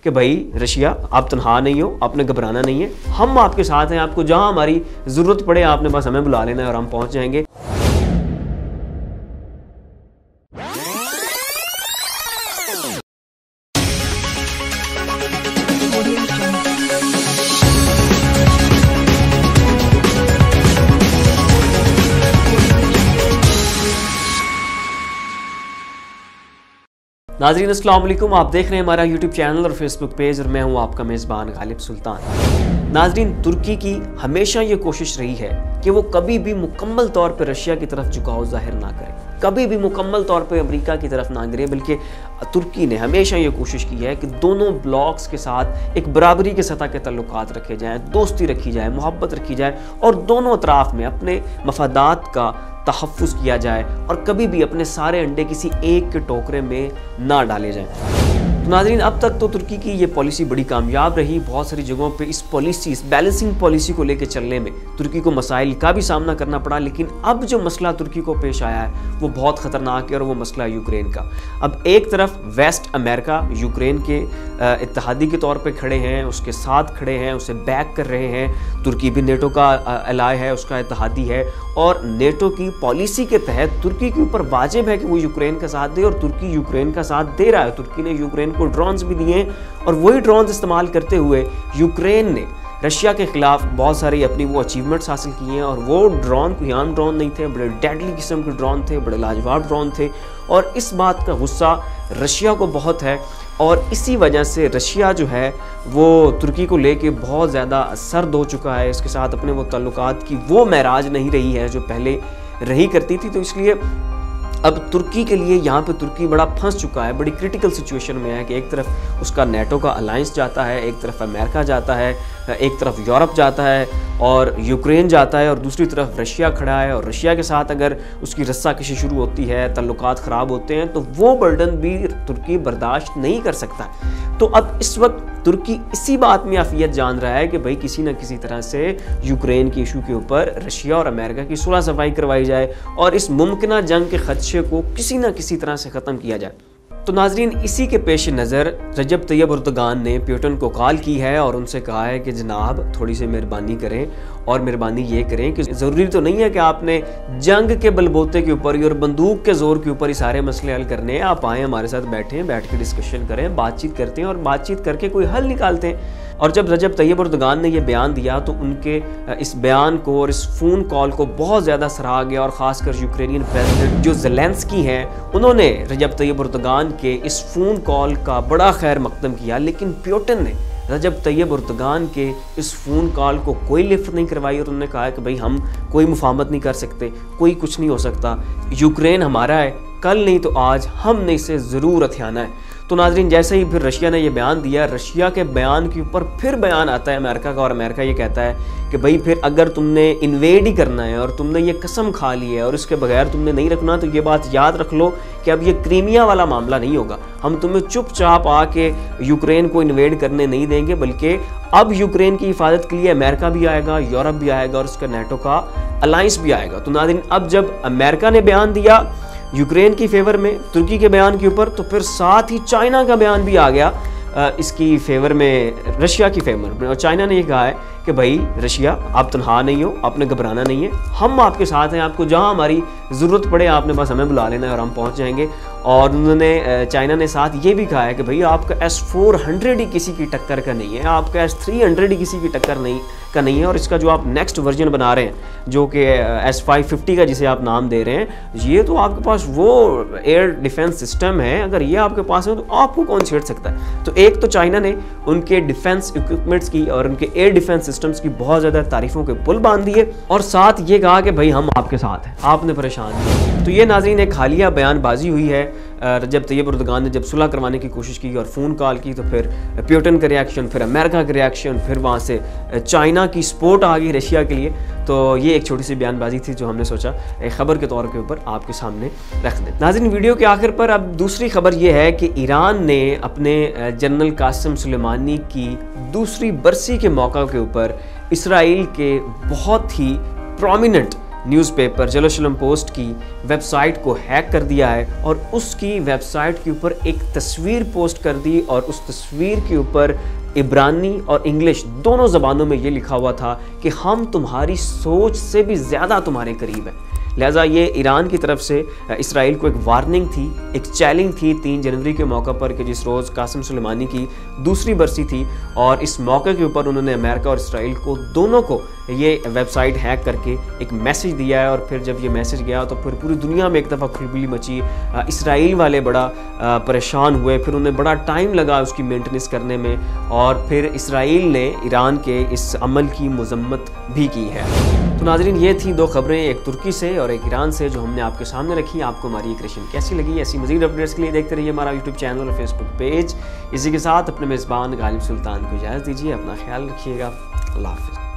कि भाई रशिया आप तनहा नहीं हो, आपने घबराना नहीं है, हम आपके साथ हैं। आपको जहां हमारी ज़रूरत पड़े आपने बस हमें बुला लेना है और हम पहुंच जाएंगे। नाज़रीन अस्सलाम वालेकुम, आप देख रहे हैं हमारा यूट्यूब चैनल और फेसबुक पेज और मैं हूं आपका मेज़बान गालिब सुल्तान। नाज़रीन, तुर्की की हमेशा ये कोशिश रही है कि वो कभी भी मुकम्मल तौर पर रशिया की तरफ झुकाव जाहिर ना करे, कभी भी मुकम्मल तौर पर अमेरिका की तरफ ना गिरे, बल्कि तुर्की ने हमेशा ये कोशिश की है कि दोनों ब्लॉक्स के साथ एक बराबरी के सतह के तल्लुकात रखे जाएँ, दोस्ती रखी जाए, मोहब्बत रखी जाए और दोनों अतराफ़ में अपने मफादात का तहफ़्फ़ुज़ किया जाए और कभी भी अपने सारे अंडे किसी एक के टोकरे में ना डाले जाएं। तो नाज़रीन, अब तक तो तुर्की की ये पॉलिसी बड़ी कामयाब रही। बहुत सारी जगहों पे इस बैलेंसिंग पॉलिसी को लेकर चलने में तुर्की को मसाइल का भी सामना करना पड़ा, लेकिन अब जो मसला तुर्की को पेश आया है वो बहुत ख़तरनाक है और वो मसला यूक्रेन का। अब एक तरफ वेस्ट अमेरिका यूक्रेन के इत्तेहादी के तौर पर खड़े हैं, उसके साथ खड़े हैं, उसे बैक कर रहे हैं। तुर्की भी नेटो का एलाय है, उसका इत्तेहादी है और नेटो की पॉलिसी के तहत तुर्की के ऊपर वाजिब है कि वो यूक्रेन का साथ दे और तुर्की यूक्रेन का साथ दे रहा है। तुर्की ने यूक्रेन को ड्रोन्स भी दिए और वही ड्रोन्स इस्तेमाल करते हुए यूक्रेन ने रशिया के खिलाफ बहुत सारी अपनी वो अचीवमेंट्स हासिल किए हैं। और वो ड्रोन कोई आम ड्रोन नहीं थे, बड़े डेडली किस्म के ड्रोन थे, बड़े लाजवाब ड्रोन थे और इस बात का गुस्सा रशिया को बहुत है और इसी वजह से रशिया जो है वो तुर्की को लेके बहुत ज़्यादा सर्द हो चुका है। इसके साथ अपने वो ताल्लुकात की वो महराज नहीं रही है जो पहले रही करती थी। तो इसलिए अब तुर्की के लिए यहाँ पे तुर्की बड़ा फंस चुका है, बड़ी क्रिटिकल सिचुएशन में है कि एक तरफ उसका नेटो का अलायंस जाता है, एक तरफ अमेरिका जाता है, एक तरफ यूरोप जाता है और यूक्रेन जाता है और दूसरी तरफ रशिया खड़ा है। और रशिया के साथ अगर उसकी रस्साकशी शुरू होती है, ताल्लुकात ख़राब होते हैं तो वो बर्डन भी तुर्की बर्दाश्त नहीं कर सकता। तो अब इस वक्त तुर्की इसी बात में आफियत जान रहा है कि भाई किसी न किसी तरह से यूक्रेन के इशू के ऊपर रशिया और अमेरिका की सुलह सफाई करवाई जाए और इस मुमकिन जंग के खदशे को किसी न किसी तरह से ख़त्म किया जाए। तो नाजरीन, इसी के पेश नज़र रजब तैयब एर्दोगान ने पुतिन को कॉल की है और उनसे कहा है कि जनाब थोड़ी सी मेहरबानी करें और मेहरबानी ये करें कि ज़रूरी तो नहीं है कि आपने जंग के बलबोते के ऊपर और बंदूक के ज़ोर के ऊपर ही सारे मसले हल करने हैं। आप आएँ, हमारे साथ बैठें, बैठ के डिस्कशन करें, बातचीत करते हैं और बातचीत करके कोई हल निकालते हैं। और जब रजब तैयब एर्दोगान ने यह बयान दिया तो उनके इस बयान को और इस फ़ोन कॉल को बहुत ज़्यादा सराहा गया और ख़ासकर यूक्रेनियन प्रेसिडेंट जो ज़ेलेंस्की हैं उन्होंने रजब तैयब एर्दोगान के इस फ़ोन कॉल का बड़ा खैर मकदम किया। लेकिन पुतिन ने रजब तैयब एर्दोगान के इस फ़ोन कॉल को कोई लिफ्ट नहीं करवाई और उन्होंने कहा कि भाई हम कोई मुफाहमत नहीं कर सकते, कोई कुछ नहीं हो सकता, यूक्रेन हमारा है, कल नहीं तो आज हमने इसे ज़रूर हथियाना है। तो नाजरीन, जैसे ही फिर रशिया ने यह बयान दिया, रशिया के बयान के ऊपर फिर बयान आता है अमेरिका का और अमेरिका ये कहता है कि भाई फिर अगर तुमने इन्वेड ही करना है और तुमने ये कसम खा ली है और इसके बगैर तुमने नहीं रखना तो ये बात याद रख लो कि अब ये क्रीमिया वाला मामला नहीं होगा। हम तुम्हें चुपचाप आके यूक्रेन को इन्वेड करने नहीं देंगे, बल्कि अब यूक्रेन की हिफाजत के लिए अमेरिका भी आएगा, यूरोप भी आएगा और उसका नेटो का अलायंस भी आएगा। तो नाजरीन, अब जब अमेरिका ने बयान दिया यूक्रेन की फेवर में तुर्की के बयान के ऊपर, तो फिर साथ ही चाइना का बयान भी आ गया इसकी फेवर में, रशिया की फेवर में। और चाइना ने यह कहा है कि भाई रशिया आप तनहा नहीं हो, आपने घबराना नहीं है, हम आपके साथ हैं, आपको जहां हमारी ज़रूरत पड़े आपने बस हमें बुला लेना है और हम पहुंच जाएंगे। और उन्होंने चाइना ने साथ ये भी कहा है कि भाई आपका S-400 ही किसी की टक्कर का नहीं है, आपका S-300 ही किसी की टक्कर का नहीं है और इसका जो आप नेक्स्ट वर्जन बना रहे हैं जो कि S-550 का जिसे आप नाम दे रहे हैं, ये तो आपके पास वो एयर डिफेंस सिस्टम है, अगर ये आपके पास है तो आपको कौन छेड़ सकता है। तो एक तो चाइना ने उनके डिफेंस इक्विपमेंट्स की और उनके एयर डिफेंस सिस्टम्स की बहुत ज़्यादा तारीफों के पुल बांध दिए और साथ ये कहा कि भाई हम आपके साथ हैं, आपने परेशान नहीं। तो ये नाज़रीन एक हालिया बयानबाजी हुई है। रजब तैयब एर्दोगान ने जब सुलह करवाने की कोशिश की और फ़ोन कॉल की तो फिर पुतिन का रिएक्शन, फिर अमेरिका का रिएक्शन, फिर वहाँ से चाइना की सपोर्ट आ गई रशिया के लिए। तो ये एक छोटी सी बयानबाजी थी जो हमने सोचा एक ख़बर के तौर के ऊपर आपके सामने रख दें। नाज़रीन, वीडियो के आखिर पर अब दूसरी खबर ये है कि ईरान ने अपने जनरल कासिम सुलेमानी की दूसरी बरसी के मौका के ऊपर इसराइल के बहुत ही प्रोमिनेंट न्यूज़पेपर जेरूसलम पोस्ट की वेबसाइट को हैक कर दिया है और उसकी वेबसाइट के ऊपर एक तस्वीर पोस्ट कर दी और उस तस्वीर के ऊपर इब्रानी और इंग्लिश दोनों ज़बानों में ये लिखा हुआ था कि हम तुम्हारी सोच से भी ज़्यादा तुम्हारे करीब हैं। लिहाजा ये ईरान की तरफ से इसराइल को एक वार्निंग थी, एक चैलेंज थी 3 जनवरी के मौके पर कि जिस रोज़ कासिम सुलेमानी की दूसरी बरसी थी और इस मौके के ऊपर उन्होंने अमेरिका और इसराइल को दोनों को ये वेबसाइट हैक करके एक मैसेज दिया है। और फिर जब ये मैसेज गया तो फिर पूरी दुनिया में एक दफ़ा खलबली मची, इसराइल वाले बड़ा परेशान हुए, फिर उन्हें बड़ा टाइम लगा उसकी मेंटेनेंस करने में और फिर इसराइल ने ईरान के इस अमल की मजम्मत भी की है। तो नाज़रीन, ये थी 2 खबरें, एक तुर्की से और एक ईरान से, जो हमने आपके सामने रखी। आपको हमारी ये क्रिएशन कैसी लगी? ऐसी मज़ीद अपडेट्स के लिए देखते रहिए हमारा यूट्यूब चैनल और फेसबुक पेज। इसी के साथ अपने मेज़बान गालिब सुल्तान को इजाज़त दीजिए। अपना ख्याल रखिएगा। अल्लाह हाफ़िज़।